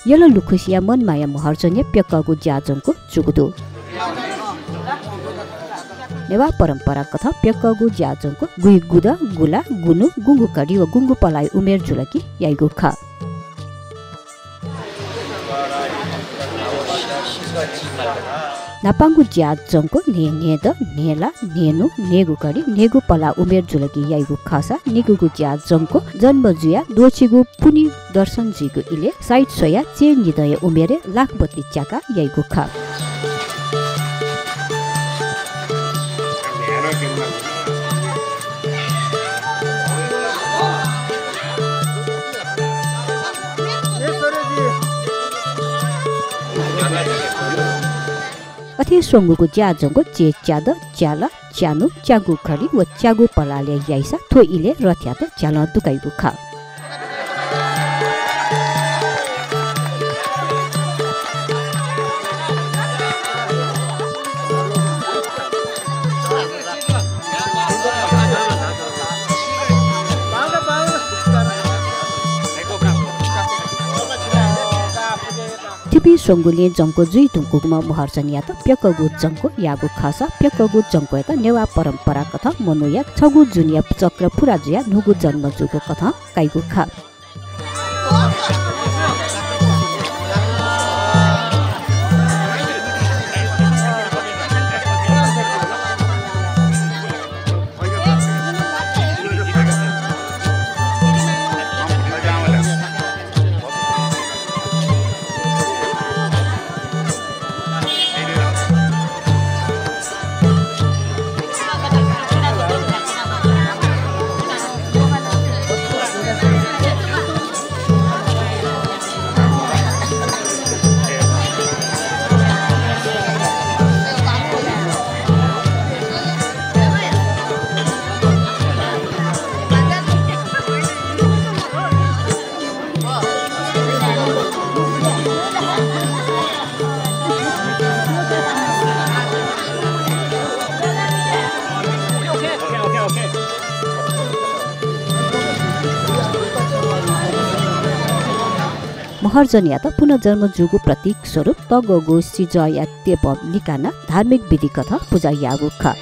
yellow लुखुसिया Manmaya महर्जने प्यक्कगु ज्याजङको जुगुदु Newa परम्परा कथा प्यक्कगु ज्याजङको गुइगुदा गुला गुनु गुंगु कडी व गुंगु पलाई उमेर जुलकी याइगु खा नापाङ्गु ज्याजङको नेनेद नेला नेनु नेगु कडी नेगु पला उमेर जुलकी याइगु खासा निगुगु ज्याजङको जन्म जुया दोचिगु पुनि दर्शन जिगु इले साइड सोया चे निदय उमेरे लाख बत्ती च्याका याइगु खा अथे सोंगुको ज्याजङको चे च्याद च्याला च्यानु च्यागु खडी व च्यागु पलाले याइसा थो इले रथ्या त च्याल दुकाइगु खा टिपी सोंगुले जंको जुई तुंकुमा महर्जनिया त प्यक्कगु जंको यागु खासा प्यक्कगु जंको त नेवा परम्परा कथा मनुया छगु जुनिया चक्र पुरा जुया नुगु जन्म जुगु कथा काइगु खा महर्जनिया त पुनर्जन्म जुगु प्रतीक स्वरूप तगगु सिजया तेप निकाना धार्मिक विधि कथा पूजा यागु खा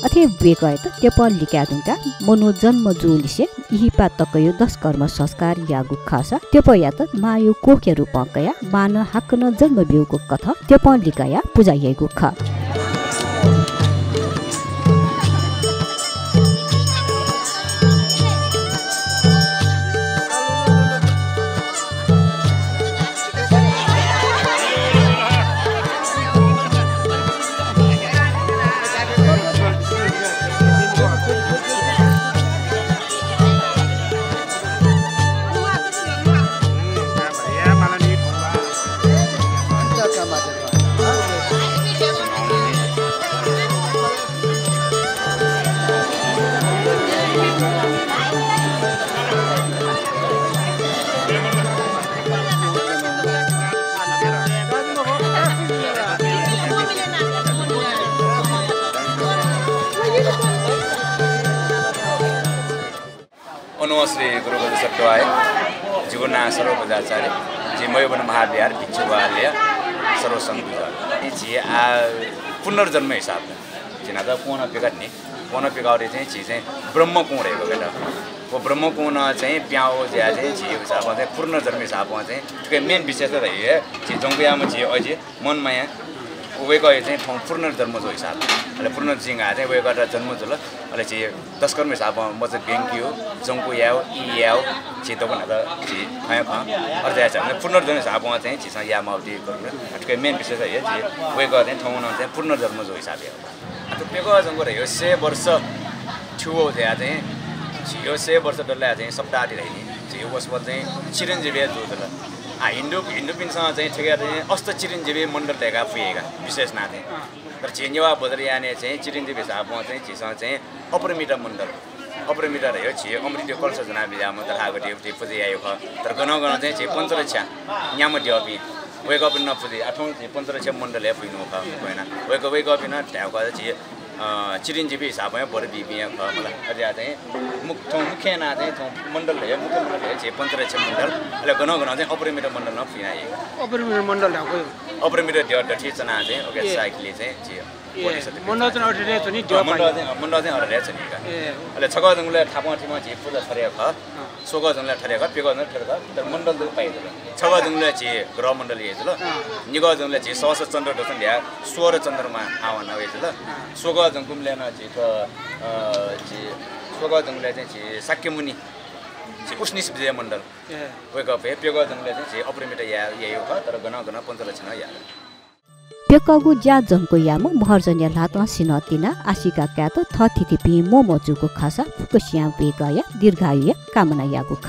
अथे वेगय त तेप लिकादुङका मनो जन्म जुलिसे इहिपा तकयो 10 कर्म संस्कार यागु खासा तेप या त मायु कोके रूपकया मान हाकन जन्म बिउको कथा तेप लिकाया पूजा यागु खा श्री गुरुबल सत्वाय जीवना सर्वपदाचार्य जी मयोवन महाविहार भिक्षुवालय सर्वसंघ जी आ पुनर्जन्म हिसाब जिना त कोन पेगानी कोन पेगाउरे चाहिँ जी चाहिँ ब्रह्म कोण रहेको बेला वो ब्रह्म कोण चाहिँ प्याओ ज्या चाहिँ जी हिसाब चाहिँ पुनर्जन्म हिसाबमा चाहिँ त्यो मेन विशेषता रहे जी जंगयामा जी अझै मनमाया वेको चाहिँ ठाउँ पुनर्जन्म जो हिसाब अहिले पुनर्जिङ चाहिँ वेबाट जन्म जुल अहिले चाहिँ 10 कर्म हिसाबमा म चाहिँ बेङ्कियो जंको याओ इ याओ चाहिँ त भने त जी खया ख अर्जा चाहिँ पुनर्जन्म हिसाबमा चाहिँ जिसँग या माउदी गर्नु त्यो मेन विशेषता हे जी वेको चाहिँ ठाउँमा चाहिँ पुनर्जन्म जो हिसाब हो त्यो पेको जंको रह्यो 100 वर्ष ठुलो चाहिँ यो 100 वर्ष डल्ला चाहिँ सप्ताह दिइरहेनी चाहिँ उसमा चाहिँ चिरञ्जीवी जो त हिन्दू पिनसँग चाहिँ ठेकेर चाहिँ अस्त चिरञ्जीवी मण्डल ढेका पुगेका विशेष नाथे तर झेन्जेवा बदरियाने चाहिँ चिरञ्जीवी हिसाबमा चाहिँ झिसँग चाहिँ अपरमिटा मण्डल अपरमिटा रह्यो छि अमृत कलश जना बिजामा त आगो त्यो पूजा आयो ख तर गन चाहिँ छि पञ्चरक्षा न्याम ड्यपी वेगअप न पुदि आठौँ 1500 मण्डल है पुग्नु भएन वेगअप न ढ्याउको चाहिँ चिरिन्जिबी हिसाबमा बरु बिबिया ख मलाई अझै चाहिँ मुख्य ना चाहिँ मण्डल है मुख्य मण्डल है 1500 मण्डल अहिले गन चाहिँ अपरिमित मण्डल न फिना अपरिमित मण्डल ढाको अपरिमित ढ्या डठी चना चाहिँ ओके साइकलले चाहिँ मण्डल चाहिँ अठे छ नि मण्डल चाहिँ अठे छ नि अहिले छग जंगले थापमा ठिमा चाहिँ पूजा ठरे ख सोग जंगले ठरे ख पेग जंगले ठरे ख तर मण्डल चाहिँ पाइदैन छग जंगले चाहिँ ग्रह मण्डल यस ल निग जंगले चाहिँ सहस चन्द्र दर्शन ढ्या 16 चन्द्रमा आवन आवेछ ल सोग जंगकुमले न चाहिँ सोग जंगले चाहिँ साक्यमुनि उष्णिस विजय मण्डल वेगअप हे पेग जंगले चाहिँ अपरिमित यही हो तर गन 1500 न या पेकगु ज्या जंको यामु महर्जन्या लातवा सिनतिना आशिका क्यात थथिति पि मोमोजुको खासा फुकसिया बेगया दीर्घायु कामना यागु ख